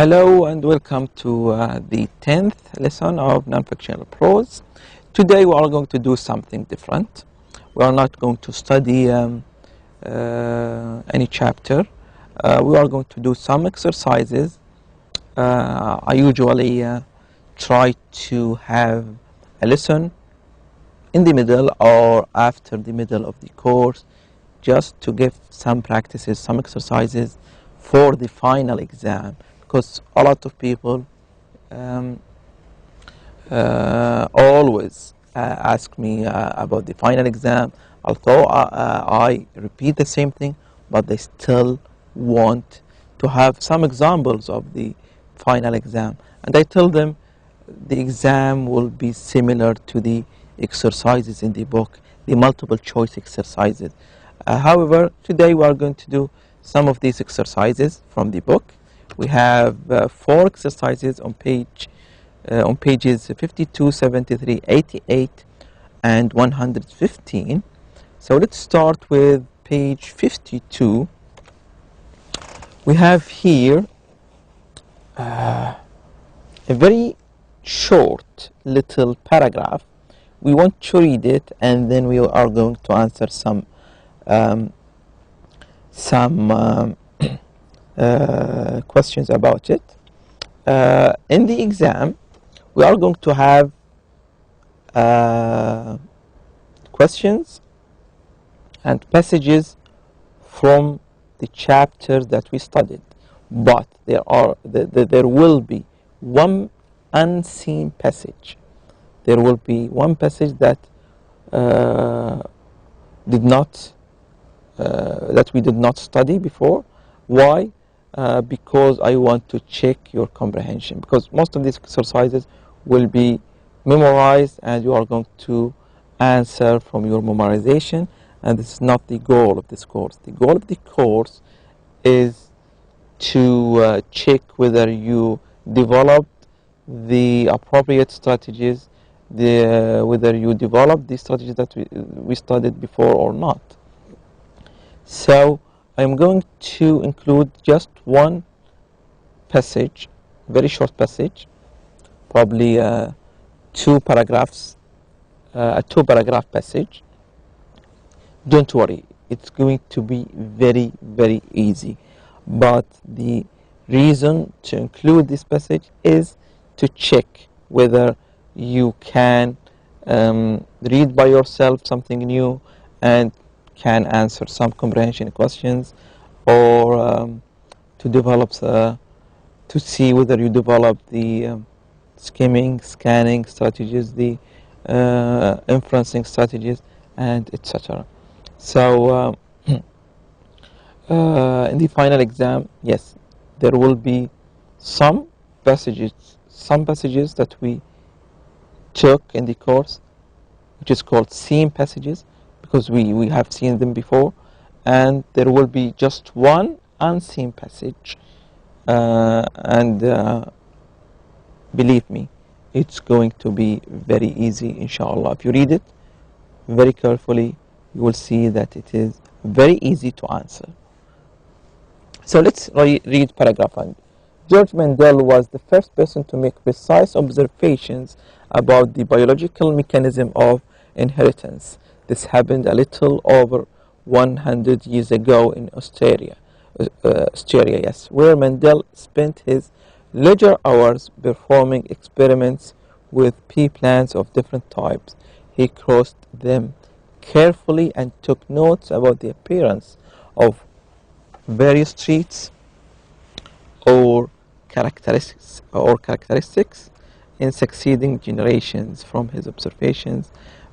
Hello and welcome to the 10th lesson of non-fictional prose. Today we are going to do something different. We are not going to study any chapter. We are going to do some exercises. I usually try to have a lesson in the middle or after the middle of the course, just to give some practices, some exercises for the final exam. Because a lot of people always ask me about the final exam, although I repeat the same thing, but they still want to have some examples of the final exam. And I tell them the exam will be similar to the exercises in the book, the multiple choice exercises. However, today we are going to do some of these exercises from the book. We have 4 exercises on pages 52, 73, 88 and 115. So let's start with page 52. We have here a very short little paragraph. We want to read it and then we are going to answer some questions about it. In the exam, we are going to have questions and passages from the chapters that we studied, but there will be one unseen passage. There will be one passage that we did not study before. Why? Because I want to check your comprehension, because most of these exercises will be memorized and you are going to answer from your memorization, and this is not the goal of this course. The goal of the course is to check whether you developed the appropriate strategies, whether you developed the strategies that we studied before or not. So I'm going to include just one passage, very short passage, probably 2 paragraphs, a 2-paragraph passage. Don't worry, it's going to be very, very easy. But the reason to include this passage is to check whether you can read by yourself something new and can answer some comprehension questions, or to develop to see whether you develop the skimming, scanning strategies, the inferencing strategies, and etc. So in the final exam, yes, there will be some passages that we took in the course, which is called seen passages, because we have seen them before, and there will be just one unseen passage, and believe me, it's going to be very easy, inshallah. If you read it very carefully, you will see that it is very easy to answer. So let's read paragraph 1. George Mendel was the first person to make precise observations about the biological mechanism of inheritance. This happened a little over 100 years ago in Australia, yes, where Mendel spent his leisure hours performing experiments with pea plants of different types. He crossed them carefully and took notes about the appearance of various traits or characteristics in succeeding generations. From his observations,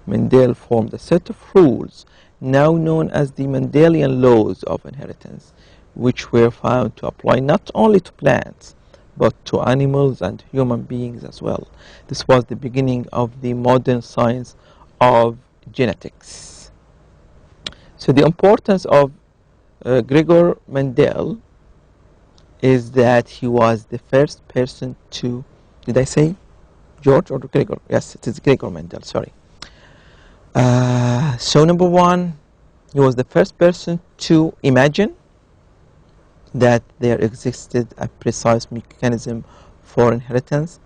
Mendel formed a set of rules now known as the Mendelian laws of inheritance, which were found to apply not only to plants but to animals and human beings as well. This was the beginning of the modern science of genetics. So the importance of Gregor Mendel is that he was the first person to, did I say George or Gregor? Yes, it is Gregor Mendel, sorry. So number 1, he was the first person to imagine that there existed a precise mechanism for inheritance,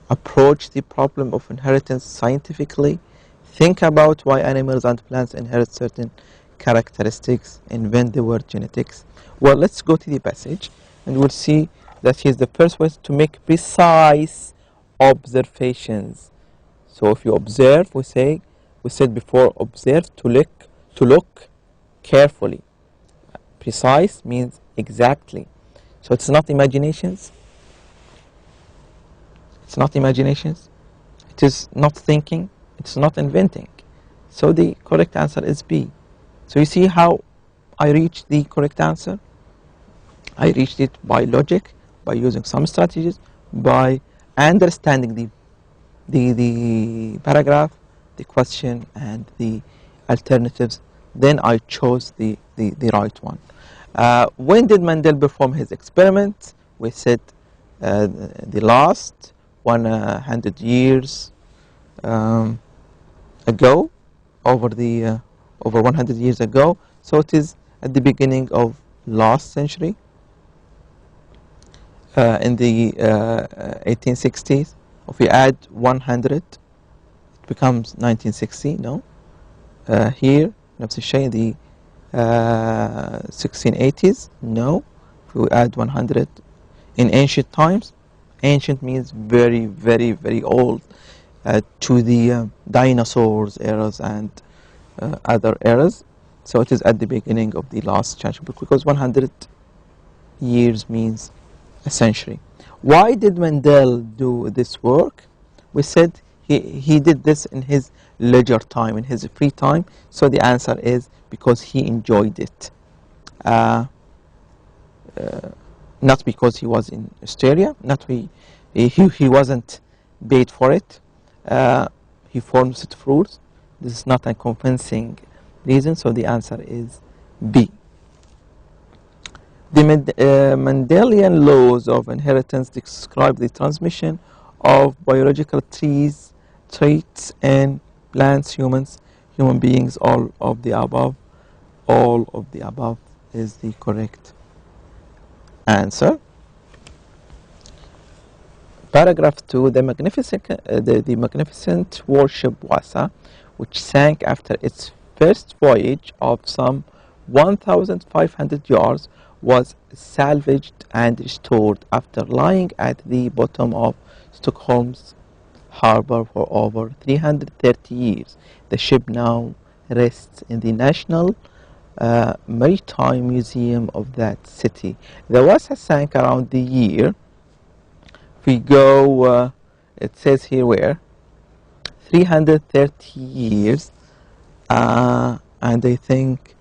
approach the problem of inheritance scientifically, think about why animals and plants inherit certain characteristics, invent the word genetics. Well, let's go to the passage and we'll see that here's the first way to make precise observations. So if you observe, we said before, observe, to look carefully. Precise means exactly. So it's not imaginations. It's not imaginations. It is not thinking. It's not inventing. So the correct answer is B. So you see how I reached the correct answer? I reached it by logic, by using some strategies, by understanding the paragraph, the question, and the alternatives. Then I chose the right one. When did Mendel perform his experiment? We said the last 100 years ago, over 100 years ago. So it is at the beginning of last century, in the 1860s. If we add 100, it becomes 1960. No, here نفس الشيء the 1680s. No, if we add 100 in ancient times. Ancient means very, very, very old, to the dinosaurs eras and other eras. So it is at the beginning of the last century, because 100 years means a century. Why did Mendel do this work? We said he did this in his leisure time, in his free time. So the answer is because he enjoyed it. Not because he was in Australia, not he wasn't paid for it. He forms it fruits. This is not a convincing reason, so the answer is B. The Mendelian laws of inheritance describe the transmission of biological traits in plants, human beings. All of the above is the correct answer. Paragraph 2, the magnificent warship Wasa, which sank after its first voyage of some 1,500 yards, was salvaged and restored after lying at the bottom of Stockholm's harbor for over 330 years. The ship now rests in the National Maritime Museum of that city. The Wasa sank around the year, if we go, it says here where, 330 years, and I think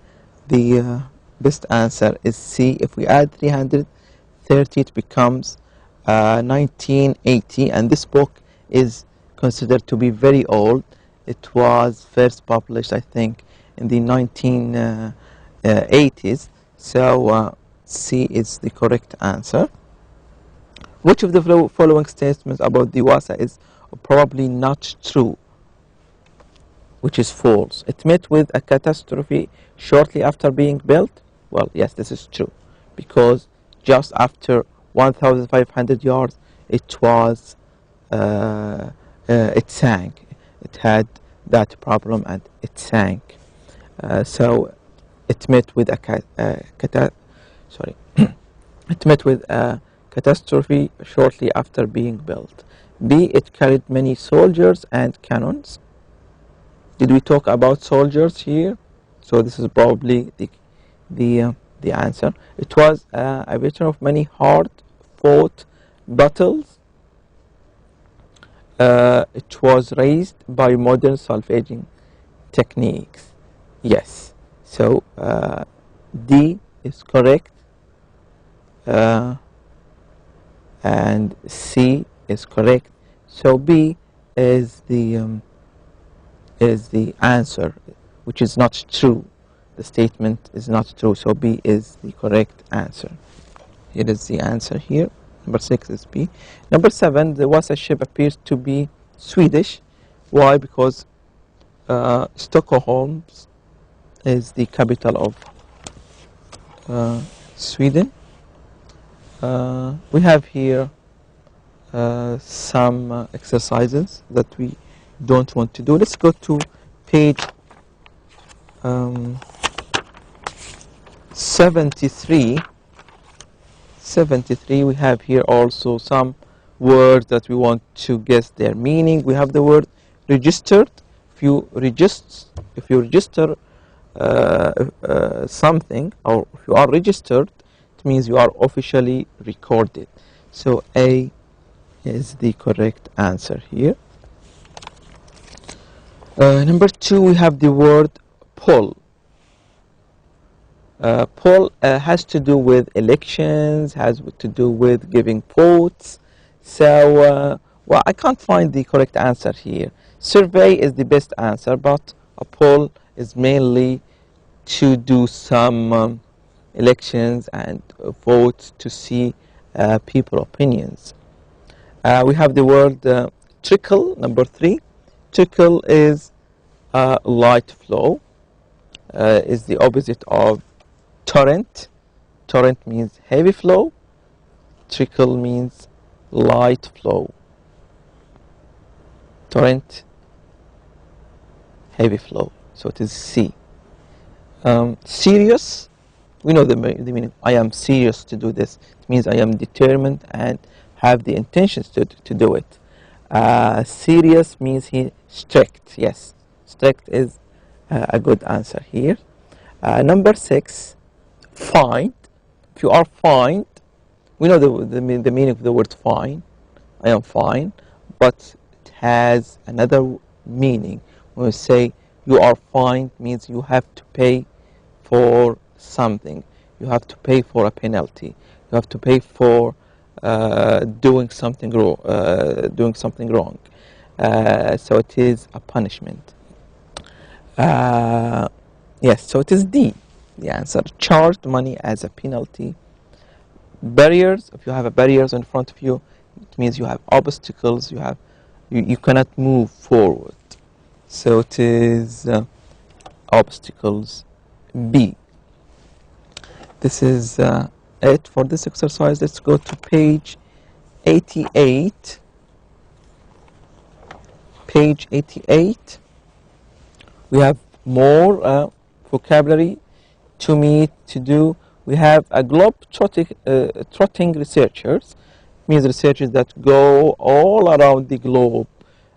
the best answer is C. If we add 330, it becomes 1980, and this book is considered to be very old. It was first published, I think, in the 1980s. So C is the correct answer. Which of the following statements about the Wasa is probably not true? Which is false? It met with a catastrophe shortly after being built. Well, yes, this is true, because just after 1,500 yards, it was it sank. It had that problem and it sank. So it met with a it met with a catastrophe shortly after being built. B, it carried many soldiers and cannons. Did we talk about soldiers here? So this is probably the answer. It was a veteran of many hard-fought battles. It was raised by modern solfegging techniques. Yes. So D is correct. And C is correct. So B is the answer, which is not true. The statement is not true. So B is the correct answer. Here is the answer here. Number 6 is B. Number 7, the Wasa ship appears to be Swedish. Why? Because Stockholm is the capital of Sweden. We have here some exercises that we don't want to do. Let's go to page 73. 73, we have here also some words that we want to guess their meaning. We have the word registered. If you register something, or if you are registered, it means you are officially recorded. So A is the correct answer here. Number 2, we have the word poll. Poll has to do with elections, has to do with giving votes. So, well, I can't find the correct answer here. Survey is the best answer, but a poll is mainly to do some elections and votes to see people's opinions. We have the word trickle, number 3. Trickle is light flow, is the opposite of torrent. Torrent means heavy flow. Trickle means light flow. Torrent, heavy flow. So it is C. Serious, we know the meaning. I am serious to do this. It means I am determined and have the intentions to do it. Serious means strict. Yes, strict is a good answer here. Number 6, find. If you are fined, we know the meaning of the word fine. I am fine, but it has another meaning. When we say you are fined, means you have to pay for something. You have to pay for a penalty. You have to pay for doing something wrong. So it is a punishment. Yes, so it is D, the answer. Charged money as a penalty. Barriers, if you have a barriers in front of you, it means you have obstacles, you cannot move forward. So it is obstacles, B. This is it for this exercise. Let's go to page 88. Page 88. We have more vocabulary to meet, to do. We have a globe-trotting researchers. It means researchers that go all around the globe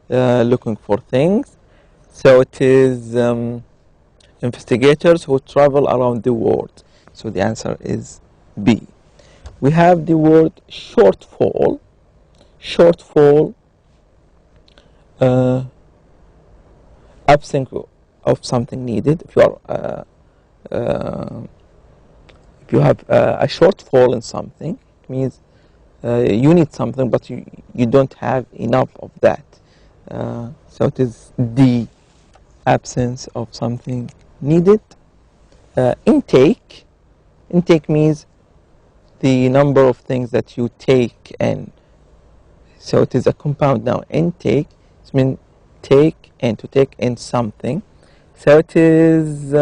looking for things. So it is investigators who travel around the world. So the answer is B. We have the word shortfall. Shortfall, absence of something needed. If you have a shortfall in something, it means you need something, but you don't have enough of that. So it is D, absence of something needed. Intake. Intake means the number of things that you take in. So it is a compound noun. Intake, it means take in, to take in something. So it is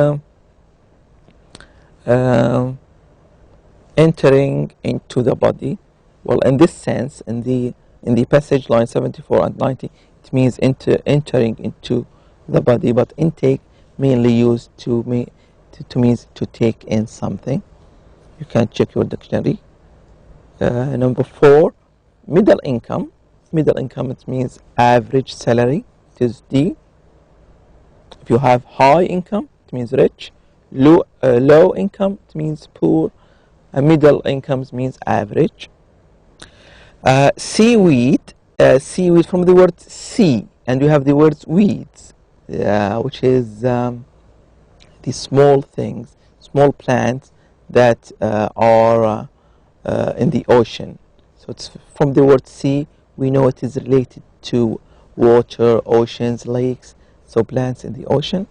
entering into the body. Well, in this sense, in the passage line 74 and 90, it means entering into the body, but intake mainly used to means to take in something. You can check your dictionary. Number 4, middle income. Middle income, it means average salary. It is D. If you have high income, it means rich. Low income, it means poor. Middle income means average. Seaweed. Seaweed from the word sea, and you have the words weeds, which is the small things, small plants that are in the ocean. So it's from the word sea. We know it is related to water, oceans, lakes, so plants in the ocean.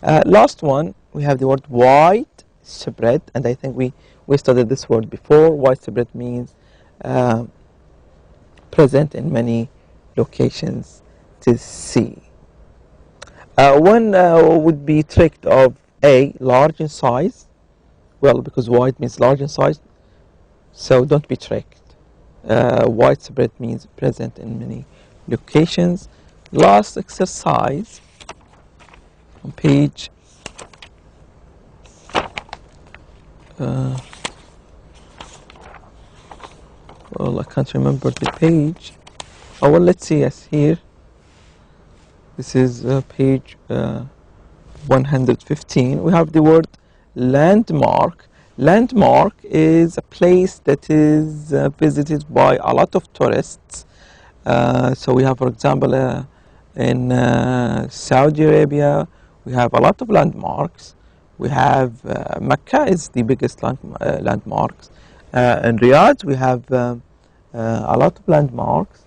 Last one, we have the word widespread, and I think we studied this word before. Widespread means present in many locations. It is C. One would be tricked of A, large in size. Well, because wide means large in size. So don't be tricked. Widespread means present in many locations. Last exercise on page well, I can't remember the page. Oh, well, let's see. Yes, here. This is page 115. We have the word landmark. Landmark is a place that is visited by a lot of tourists. So we have, for example, in Saudi Arabia, we have a lot of landmarks. We have Mecca is the biggest landmarks. In Riyadh, we have a lot of landmarks.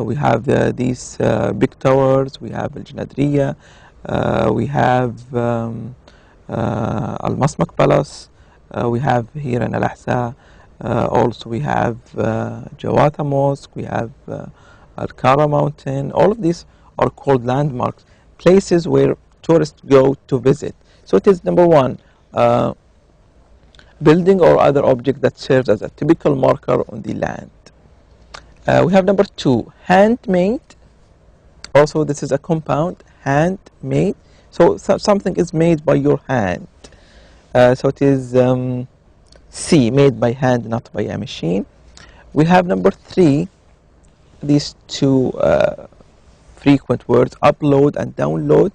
We have these big towers. We have Al-Janadriya. We have Al-Masmak Palace. We have here in Al-Ahsa. Also, we have Jawata Mosque. We have Al-Kara Mountain. All of these are called landmarks, places where tourists go to visit. So it is number one, building or other object that serves as a typical marker on the land. We have number two, handmade. Also, this is a compound, handmade. So something is made by your hand. So it is C, made by hand, not by a machine. We have number three, these two frequent words, upload and download.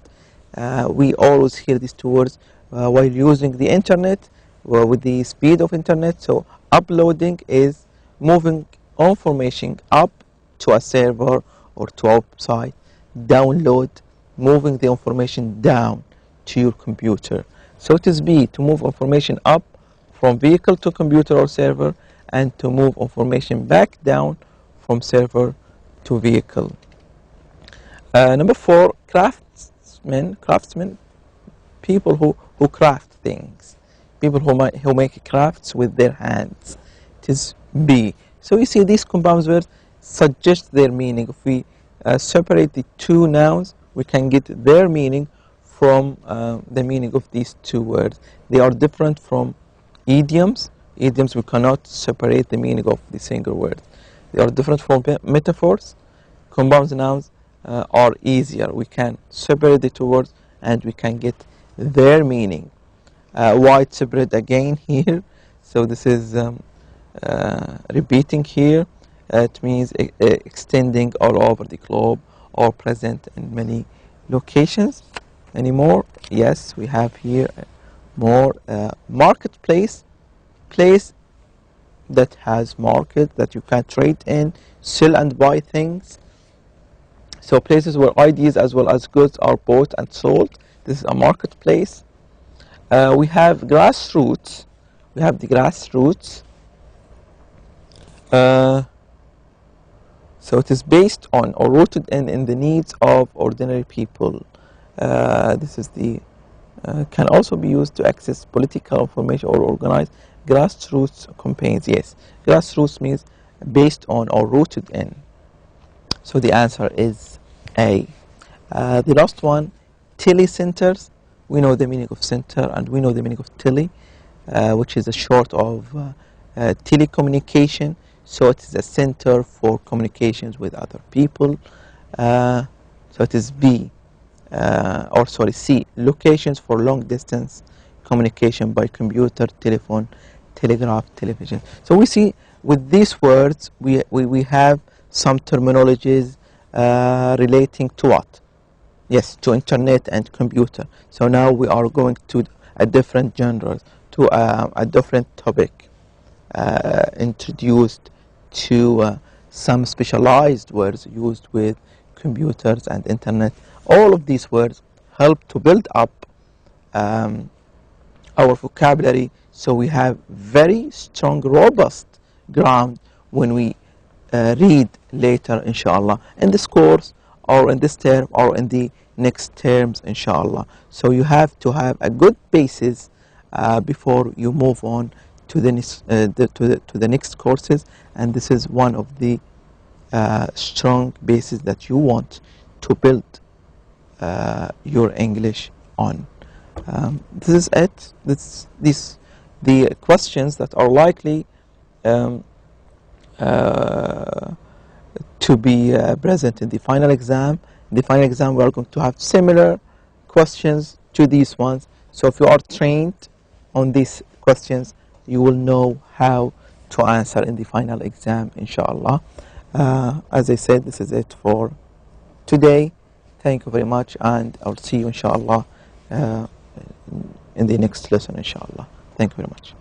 We always hear these two words while using the internet, with the speed of internet. So uploading is moving information up to a server or to a website. Download, moving the information down to your computer. So it is B, to move information up from vehicle to computer or server, and to move information back down from server to vehicle. Number four, craftsmen, people who craft things, people who make crafts with their hands. It is B. So you see, these compound words suggest their meaning. If we separate the two nouns, we can get their meaning from the meaning of these two words. They are different from idioms. Idioms, we cannot separate the meaning of the single word. They are different from metaphors. Compound nouns are easier. We can separate the two words and we can get their meaning. Widespread again here. So this is repeating here. It means extending all over the globe or present in many locations. Any more? Yes, we have here more. Marketplace, place that has market, that you can trade in, sell and buy things. So places where ideas as well as goods are bought and sold. This is a marketplace. We have grassroots. We have the grassroots. So it is based on or rooted in the needs of ordinary people. This is the can also be used to access political information or organize grassroots campaigns. Yes, grassroots means based on or rooted in. So the answer is A. The last one, telecenters. We know the meaning of center and we know the meaning of tele, which is a short of telecommunication. So it is a center for communications with other people. So it is B, or sorry, C, locations for long distance communication by computer, telephone, telegraph, television. So we see with these words we have some terminologies relating to what? Yes, to internet and computer. So now we are going to a different genres, to a different topic, introduced to some specialized words used with computers and internet. All of these words help to build up our vocabulary, so we have very strong, robust ground when we read later, inshallah, in this course or in this term or in the next terms, inshallah. So you have to have a good basis before you move on to the next courses, and this is one of the strong bases that you want to build your English on. This is it. The questions that are likely um, to be present in the final exam. In the final exam, we are going to have similar questions to these ones. So if you are trained on these questions, you will know how to answer in the final exam, inshallah. As I said, this is it for today. Thank you very much, and I'll see you, inshallah, in the next lesson, inshallah. Thank you very much.